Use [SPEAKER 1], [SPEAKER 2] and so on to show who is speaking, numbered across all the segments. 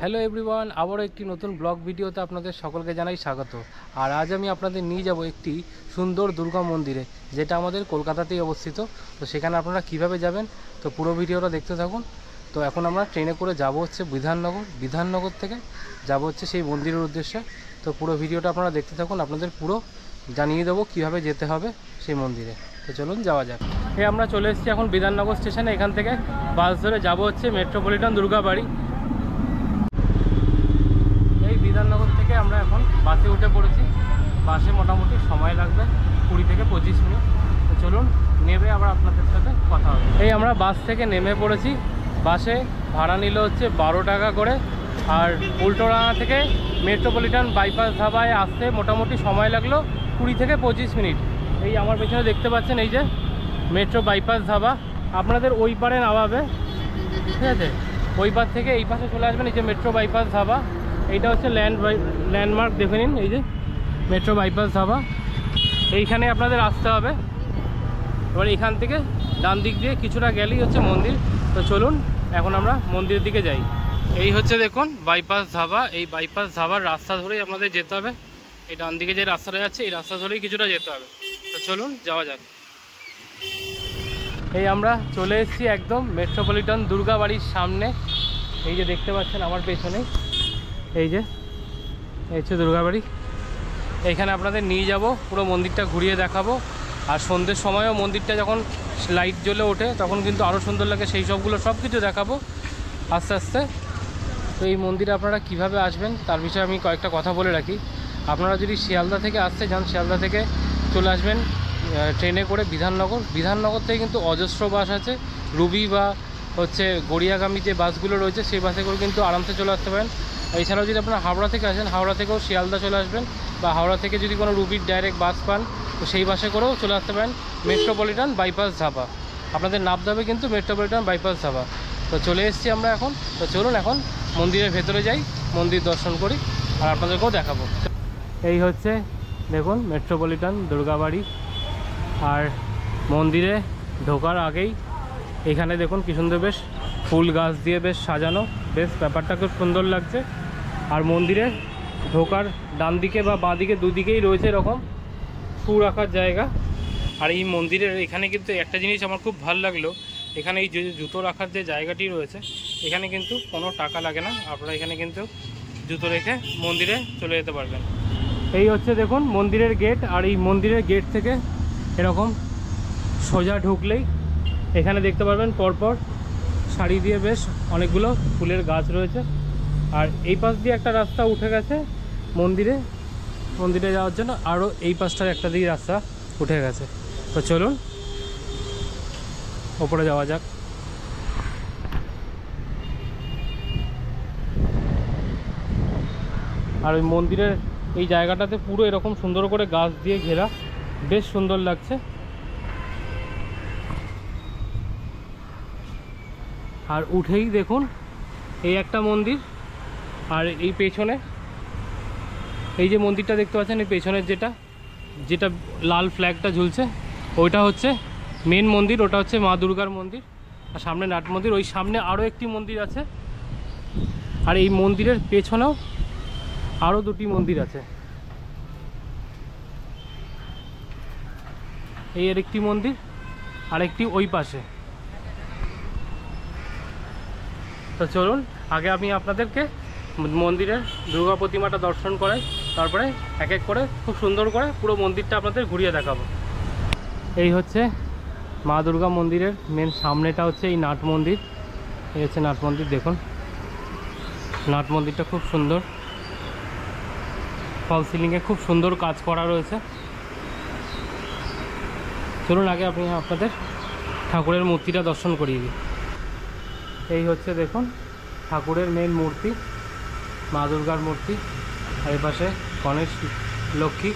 [SPEAKER 1] Hello everyone, আবারও একটি নতুন ব্লগ ভিডিওতে আপনাদের সকলকে জানাই স্বাগত। আর আজ আমি আপনাদের নিয়ে যাব একটি সুন্দর দুর্গা মন্দিরে, যেটা আমাদের কলকাতাতেই অবস্থিত। তো সেখানে আপনারা কিভাবে যাবেন, তো পুরো ভিডিওটা দেখতে থাকুন। তো এখন আমরা ট্রেনে করে যাব হচ্ছে বিধাননগর থেকে যাব হচ্ছে সেই মন্দিরের উদ্দেশ্যে। তো পুরো ভিডিওটা আপনারা দেখতে থাকুন, আপনাদের পুরো জানিয়ে দেবো কীভাবে যেতে হবে সেই মন্দিরে। তো চলুন যাওয়া যাক। আমরা চলে এসেছি এখন বিধাননগর স্টেশনে। এখান থেকে বাস ধরে যাব হচ্ছে মেট্রোপলিটন দুর্গাবাড়ি। বিধাননগর থেকে আমরা এখন বাসে উঠে পড়েছি। বাসে মোটামুটি সময় লাগবে 20 থেকে 25 মিনিট। তো চলুন নেমে আবার আপনাদের সাথে কথা হবে। আমরা বাস থেকে নেমে পড়েছি। বাসে ভাড়া নিল হচ্ছে 12 টাকা করে। আর উল্টোডাঙা থেকে মেট্রোপলিটন বাইপাস ধাবায় আসতে মোটামুটি সময় লাগলো 20 থেকে 25 মিনিট। আমার পেছনে দেখতে পাচ্ছেন এই যে মেট্রো বাইপাস ধাবা। আপনাদের ওই পারে নামাবে, ঠিক আছে? ওই পার থেকে এই পাশে চলে আসবেন। এই যে মেট্রো বাইপাস ধাবা, এইটা হচ্ছে ল্যান্ডমার্ক, দেখে নিন। এই যে মেট্রো বাইপাস ধাবা, এইখানে আপনাদের আসতে হবে। এবার এখান থেকে ডান দিক দিয়ে কিছুটা গেলেই হচ্ছে মন্দির। তো চলুন এখন আমরা মন্দিরের দিকে যাই। এই হচ্ছে দেখুন বাইপাস ধাবা। এই বাইপাস ধাবার রাস্তা ধরেই আপনাদের যেতে হবে। এই ডান দিকে যে রাস্তাটা যাচ্ছে এই রাস্তা ধরেই কিছুটা যেতে হবে। তো চলুন যাওয়া যাক। আমরা চলে এসেছি একদম মেট্রোপলিটন দুর্গাবাড়ির সামনে। এই যে দেখতে পাচ্ছেন আমার পেছনে, এই হচ্ছে দুর্গাবাড়ি। এইখানে আপনাদের নিয়ে যাব, পুরো মন্দিরটা ঘুরিয়ে দেখাবো। আর সন্ধ্যের সময়ও মন্দিরটা যখন লাইট জ্বলে ওঠে তখন কিন্তু আরও সুন্দর লাগে, সেই সবগুলো সব কিছু দেখাবো আস্তে আস্তে। তো এই মন্দিরে আপনারা কিভাবে আসবেন তার বিষয়ে আমি কয়েকটা কথা বলে রাখি। আপনারা যদি শিয়ালদা থেকে আসতে চান, শিয়ালদা থেকে চলে আসবেন ট্রেনে করে বিধাননগর থেকে কিন্তু অজস্র বাস আছে। রুবি বা হচ্ছে গড়িয়াগামী যে বাসগুলো রয়েছে সেই বাসে করে কিন্তু আরামসে চলে আসতে পারেন। এছাড়াও যদি আপনারা হাওড়া থেকে আসেন, হাওড়া থেকেও শিয়ালদা চলে আসবেন, বা হাওড়া থেকে যদি কোনো রুবির ডাইরেক্ট বাস পান তো সেই বাসে করেও চলে আসতে পারেন মেট্রোপলিটন বাইপাস ধাবা। আপনাদের নামতে হবে কিন্তু মেট্রোপলিটন বাইপাস ধাবা। তো চলে এসেছি আমরা এখন। তো চলুন এখন মন্দিরের ভেতরে যাই, মন্দির দর্শন করি আর আপনাদেরকেও দেখাবো। এই হচ্ছে দেখুন মেট্রোপলিটন দুর্গাবাড়ি। আর মন্দিরে ঢোকার আগেই এখানে দেখুন কি সুন্দর বেশ ফুল গাছ দিয়ে বেশ সাজানো, বেশ ব্যাপারটা খুব সুন্দর লাগছে। আর মন্দিরে ঢোকার ডান দিকে বা বাঁ দিকে দুদিকেই রয়েছে এরকম শু রাখার জায়গা। আর এই মন্দিরের এখানে কিন্তু একটা জিনিস আমার খুব ভালো লাগলো, এখানে এই যে জুতো রাখার যে জায়গাটি রয়েছে এখানে কিন্তু কোনো টাকা লাগে না। আপনারা এখানে কিন্তু জুতো রেখে মন্দিরে চলে যেতে পারবেন। এই হচ্ছে দেখুন মন্দিরের গেট। আর এই মন্দিরের গেট থেকে এরকম সোজা ঢুকলেই এখানে দেখতে পারবেন পরপর সারি দিয়ে বেশ অনেকগুলো ফুলের গাছ রয়েছে। আর এই পাশ দিয়ে একটা রাস্তা উঠে গেছে মন্দিরে যাওয়ার জন্য, আরও এই পাশটার একটা দিয়ে রাস্তা উঠে গেছে। তো চলুন ওপরে যাওয়া যাক। আর ওই মন্দিরের এই জায়গাটাতে পুরো এরকম সুন্দর করে গাছ দিয়ে ঘেরা, বেশ সুন্দর লাগছে। আর উঠেই দেখুন এই একটা মন্দির। আর এই পেছনে এই যে মন্দিরটা দেখতে পাচ্ছেন, এই পেছনের যেটা লাল ফ্ল্যাগটা ঝুলছে ওইটা হচ্ছে মেন মন্দির, ওটা হচ্ছে মা দুর্গার মন্দির। আর সামনে নাট মন্দির, ওই সামনে আরও একটি মন্দির আছে। আর এই মন্দিরের পেছনেও আরও দুটি মন্দির আছে। এই এর একটি মন্দির আর একটি ওই পাশে। তো চলুন আগে আমি আপনাদেরকে মন্দিরের দুর্গা প্রতিমাটা দর্শন করাই, তারপরে এক এক করে খুব সুন্দর করে পুরো মন্দিরটা আপনাদের ঘুরিয়ে দেখাবো। এই হচ্ছে মা দুর্গা মন্দিরের মেন সামনেটা হচ্ছে এই নাট মন্দির। এই হচ্ছে নাট মন্দির, দেখুন নাট মন্দিরটা খুব সুন্দর, ফল সিলিংয়ে খুব সুন্দর কাজ করা রয়েছে। চলুন আগে আপনি আপনাদের ঠাকুরের মূর্তিটা দর্শন করিয়ে দিই। এই হচ্ছে দেখুন ঠাকুরের মেন মূর্তি, মা দুর্গার মূর্তি। আর এই পাশে গণেশ, লক্ষ্মী,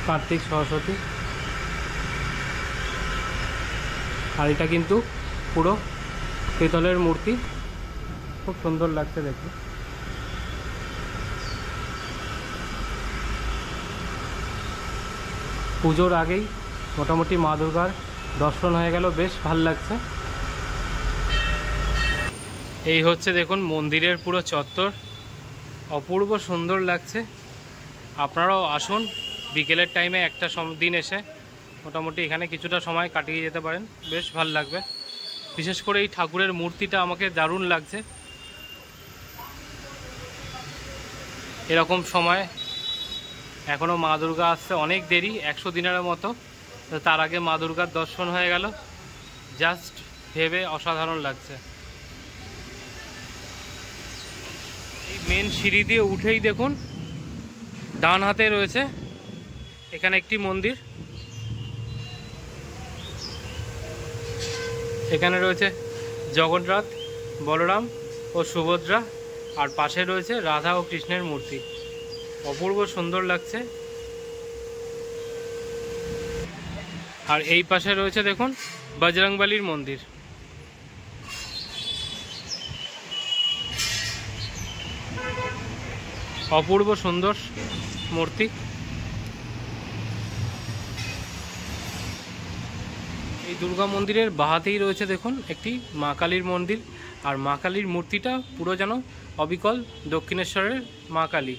[SPEAKER 1] কার্তিক, সরস্বতী। আর এটা কিন্তু পুরো পিতলের মূর্তি, খুব সুন্দর লাগছে দেখতে। পুজোর আগেই মোটামুটি মা দুর্গার দর্শন হয়ে গেল, বেশ ভালো লাগছে। এই হচ্ছে দেখুন মন্দিরের পুরো চত্বর, অপূর্ব সুন্দর লাগছে। আপনারাও আসুন বিকেলের টাইমে একটা দিন এসে মোটামুটি এখানে কিছুটা সময় কাটিয়ে যেতে পারেন, বেশ ভালো লাগবে। বিশেষ করে এই ঠাকুরের মূর্তিটা আমাকে দারুণ লাগছে। এরকম সময় এখনও মা দুর্গা আসতে অনেক দেরি, 100 দিনের মতো। তার আগে মা দুর্গার দর্শন হয়ে গেল, জাস্ট ভেবে অসাধারণ লাগছে। এই মেন সিঁড়ি দিয়ে উঠেই দেখুন ডান হাতে রয়েছে এখানে একটি মন্দির। এখানে রয়েছে জগন্নাথ, বলরাম ও সুভদ্রা, আর পাশে রয়েছে রাধা ও কৃষ্ণের মূর্তি। অপূর্ব সুন্দর লাগছে। আর এই পাশে রয়েছে দেখুন বজরংবলীর মন্দির। অপূর্ব সুন্দর মূর্তি। এই দুর্গা মন্দিরের বাহাতেই রয়েছে দেখুন একটি মা কালীর মন্দির, আর মা কালীর মূর্তিটা পুরো যেন অবিকল দক্ষিণেশ্বরের মা কালী।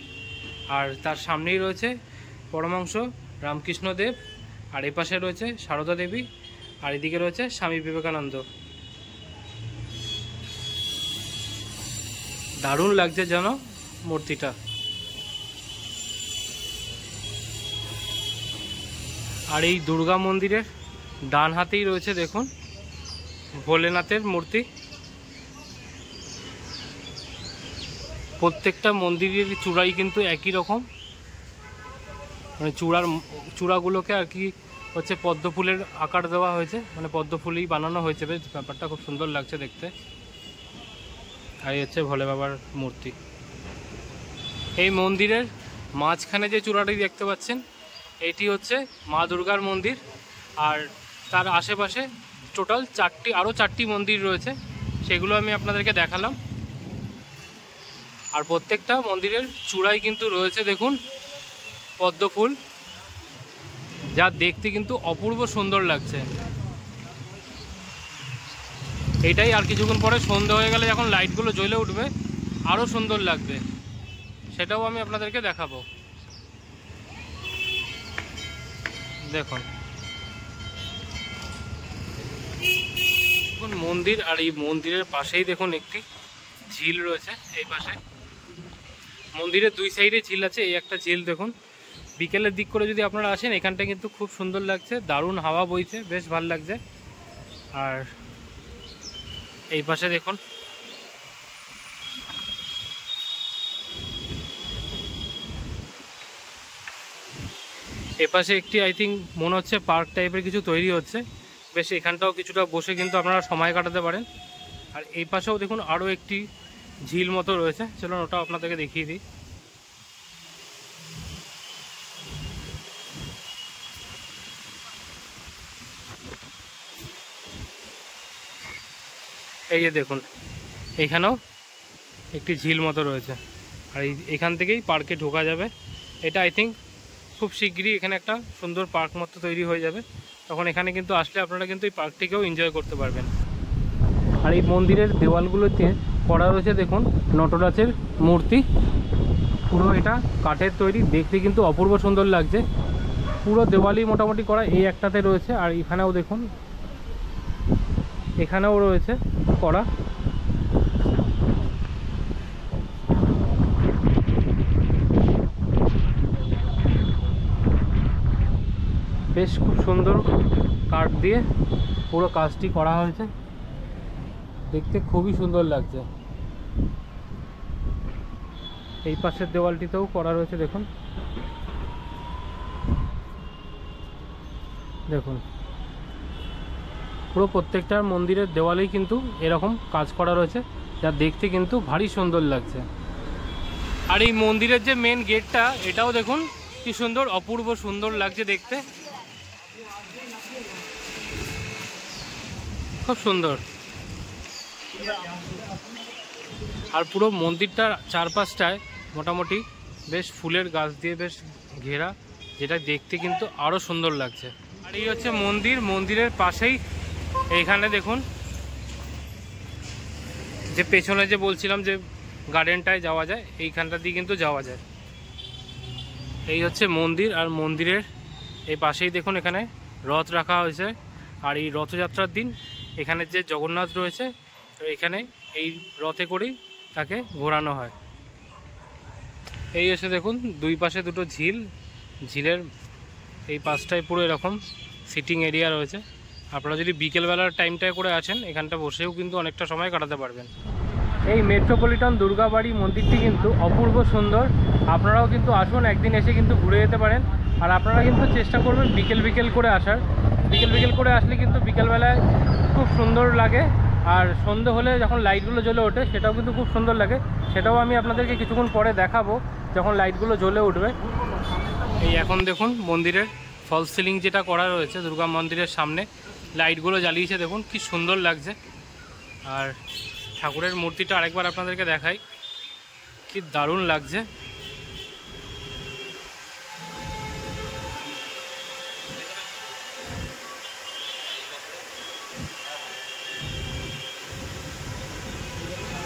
[SPEAKER 1] আর তার সামনেই রয়েছে পরমাংশ রামকৃষ্ণ দেব, আর এই পাশে রয়েছে সারদা দেবী, আর এদিকে রয়েছে স্বামী বিবেকানন্দ। দারুণ লাগছে যেন মূর্তিটা। আর এই দুর্গা মন্দিরের ডান হাতেই রয়েছে দেখুন ভোলেনাথের মূর্তি। প্রত্যেকটা মন্দিরের চূড়াই কিন্তু একই রকম, মানে চূড়াগুলোকে আর কি হচ্ছে পদ্ম ফুলের আকার দেওয়া হয়েছে, মানে পদ্ম ফুলই বানানো হয়েছে। বেশ ব্যাপারটা খুব সুন্দর লাগছে দেখতে। আর এই হচ্ছে ভোলে বাবার মূর্তি। এই মন্দিরের মাঝখানে যে চূড়াটি দেখতে পাচ্ছেন এটি হচ্ছে মা দুর্গার মন্দির, আর তার আশেপাশে টোটাল আরও চারটি মন্দির রয়েছে, সেগুলো আমি আপনাদেরকে দেখালাম। আর প্রত্যেকটা মন্দিরের চূড়ায় কিন্তু রয়েছে দেখুন পদ্ম ফুল, যা দেখতে কিন্তু অপূর্ব সুন্দর লাগছে। এটাই আর কিছুক্ষণ পরে সন্ধ্যা হয়ে গেলে যখন লাইটগুলো জ্বলে উঠবে আরও সুন্দর লাগবে, সেটাও আমি আপনাদেরকে দেখাবো। দেখুন মন্দির, আর এই মন্দিরের পাশেই দেখুন একটি ঝিল রয়েছে। এই পাশে মন্দিরের দুই সাইডে ঝিল আছে, এই একটা ঝিল দেখুন। বিকেলের দিক করে যদি আপনারা আসেন এখানটা কিন্তু খুব সুন্দর লাগছে, দারুণ হাওয়া বইছে, বেশ ভালো লাগছে। আর এই পাশে দেখুন এপাশে একটি আই থিঙ্ক মনে হচ্ছে পার্ক টাইপের কিছু তৈরি হচ্ছে, বেশ এখানটাও কিছুটা বসে কিন্তু আপনারা সময় কাটাতে পারেন। আর এই পাশেও দেখুন আরও একটি ঝিল মতো রয়েছে, চলুন ওটাও আপনাদেরকে দেখিয়ে দিই। এই যে দেখুন এখানেও একটি ঝিল মতো রয়েছে, আর এখান থেকেই পার্কে ঢোকা যাবে। এটা আই থিঙ্ক খুব শিগগিরই এখানে একটা সুন্দর পার্ক মতো তৈরি হয়ে যাবে, তখন এখানে কিন্তু আসলে আপনারা কিন্তু এই পার্কটিকেও এনজয় করতে পারবেন। আর এই মন্দিরের দেওয়ালগুলোতে করা রয়েছে দেখুন নটরাজের মূর্তি, পুরো এটা কাঠের তৈরি, দেখতে কিন্তু অপূর্ব সুন্দর লাগছে। পুরো দেওয়ালই মোটামুটি করা, এই একটাতে রয়েছে, আর এখানেও দেখুন এখানেও রয়েছে করা। বেশ খুব সুন্দর কাঠ দিয়ে পুরো কাজটি করা হয়েছে, দেখতে খুবই সুন্দর লাগছে। এই পাশের দেওয়ালটিতেও করা রয়েছে দেখুন, দেখুন পুরো প্রত্যেকটা মন্দিরের দেওয়ালেই কিন্তু এরকম কাজ করা রয়েছে, যা দেখতে কিন্তু ভারী সুন্দর লাগছে। আর এই মন্দিরের যে মেন গেটটা এটাও দেখুন কি সুন্দর, অপূর্ব সুন্দর লাগছে দেখতে, খুব সুন্দর। আর পুরো মন্দিরটার চারপাশটায় মোটামুটি বেশ ফুলের গাছ দিয়ে বেশ ঘেরা, যেটা দেখতে কিন্তু আরও সুন্দর লাগছে। আর এই হচ্ছে মন্দির, মন্দিরের পাশেই এইখানে দেখুন যে পেছনে যে বলছিলাম যে গার্ডেনটায় যাওয়া যায়, এইখানটা দিয়ে কিন্তু যাওয়া যায়। এই হচ্ছে মন্দির, আর মন্দিরের এই পাশেই দেখুন এখানে রথ রাখা হয়েছে। আর এই রথযাত্রার দিন এখানে যে জগন্নাথ রয়েছে এখানে এই রথে করেই তাকে ঘোরানো হয়। এই এসে দেখুন দুই পাশে দুটো ঝিল, ঝিলের এই পাশটায় পুরো এরকম সিটিং এরিয়া রয়েছে। আপনারা যদি বিকেলবেলার টাইমটায় করে আসেন এখানটা বসেও কিন্তু অনেকটা সময় কাটাতে পারবেন। এই মেট্রোপলিটন দুর্গাবাড়ি মন্দিরটি কিন্তু অপূর্ব সুন্দর। আপনারাও কিন্তু আসুন, একদিন এসে কিন্তু ঘুরে যেতে পারেন। আর আপনারা কিন্তু চেষ্টা করবেন বিকেল করে আসার। বিকেল করে আসলে কিন্তু বিকেলবেলায় খুব সুন্দর লাগে। আর সন্ধ্যে হলে যখন লাইটগুলো জ্বলে ওঠে সেটাও কিন্তু খুব সুন্দর লাগে। সেটাও আমি আপনাদেরকে কিছুক্ষণ পরে দেখাবো যখন লাইটগুলো জ্বলে উঠবে। এই এখন দেখুন মন্দিরের ফলস সিলিং যেটা করা রয়েছে দুর্গা মন্দিরের সামনে, লাইটগুলো জ্বালিয়েছে, দেখুন কি সুন্দর লাগছে। আর ঠাকুরের মূর্তিটা আরেকবার আপনাদেরকে দেখাই, কি দারুণ লাগছে।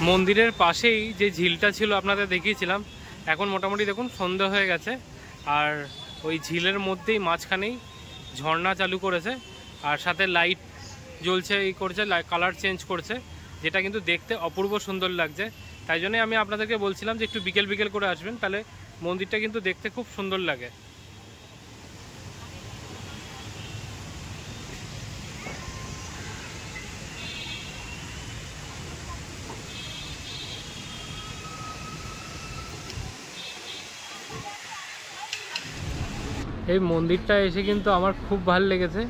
[SPEAKER 1] মন্দিরের পাশেই যে ঝিলটা ছিল আপনাদের দেখিয়েছিলাম, এখন মোটামুটি দেখুন সন্ধ্যা হয়ে গেছে। আর ওই ঝিলের মধ্যেই মাঝখানেই ঝর্ণা চালু করেছে, আর সাথে লাইট জ্বলছে, এই করছে, কালার চেঞ্জ করছে, যেটা কিন্তু দেখতে অপূর্ব সুন্দর লাগছে। তাই জন্যই আমি আপনাদেরকে বলছিলাম যে একটু বিকেল করে আসবেন, তাহলে মন্দিরটা কিন্তু দেখতে খুব সুন্দর লাগে। এই মন্দিরটা এসে কিন্তু আমার খুব ভালো লেগেছে।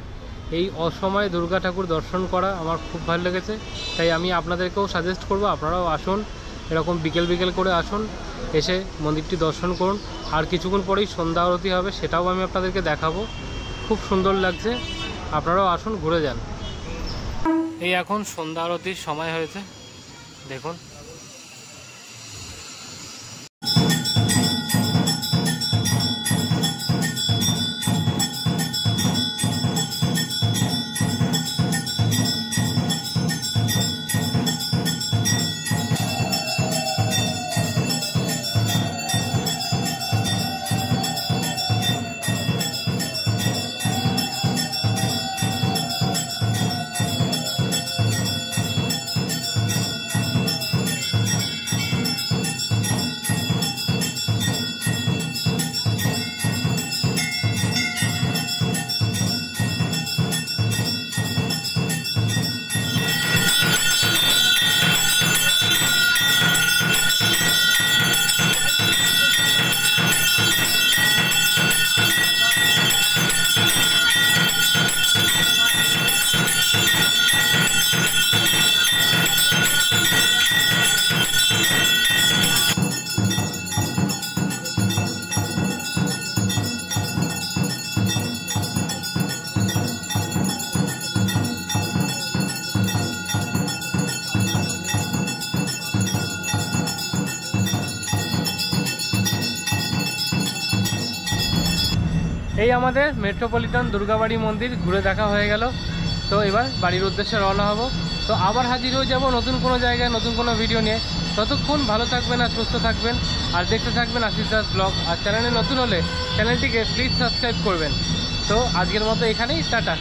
[SPEAKER 1] এই অসময়ে দুর্গা ঠাকুর দর্শন করা আমার খুব ভালো লেগেছে। তাই আমি আপনাদেরকেও সাজেস্ট করব আপনারাও আসুন, এরকম বিকেল করে আসুন, এসে মন্দিরটি দর্শন করুন। আর কিছুক্ষণ পরেই সন্ধ্যা আরতি হবে, সেটাও আমি আপনাদেরকে দেখাবো। খুব সুন্দর লাগছে, আপনারাও আসুন, ঘুরে যান। এই এখন সন্ধ্যা আরতির সময় হয়েছে, দেখুন। এই আমাদের মেট্রোপলিটন দুর্গাবাড়ি মন্দির ঘুরে দেখা হয়ে গেল। তো এবার বাড়ির উদ্দেশ্যে রওনা হব। তো আবার হাজির হয়ে যাব নতুন কোনো জায়গায় নতুন কোনো ভিডিও নিয়ে। ততক্ষণ ভালো থাকবেন আর সুস্থ থাকবেন, আর দেখতে থাকবেন আশিস দাস ব্লগ। আর চ্যানেলে নতুন হলে চ্যানেলটিকে প্লিজ সাবস্ক্রাইব করবেন। তো আজকের মতো এখানেই, টাটা।